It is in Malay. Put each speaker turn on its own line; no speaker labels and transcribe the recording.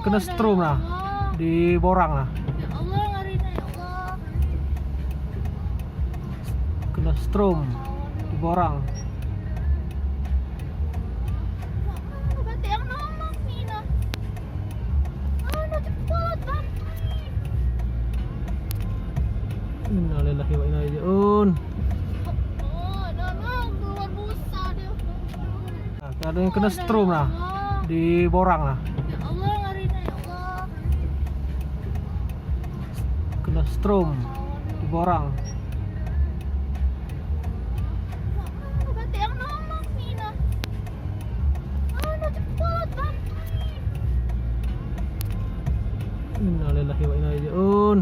kena strom nah. Di borang lah.
Ya Allah, ngeri ya Allah.
Kena strom di borang.
Berarti yang nolong nih nah. Cepat bantu.
Innalillahi wa inna ilaihi raji'un.
Oh, nolong keluar busa dia.
Nah, ada yang kena strom nah. Di borang lah.
Ya Allah, ngeri ya Allah.
Kena strom di borang.
Berarti yang nolong nih nah. Cepat bantu.
Innalillahi wa inna ilaihi raji'un.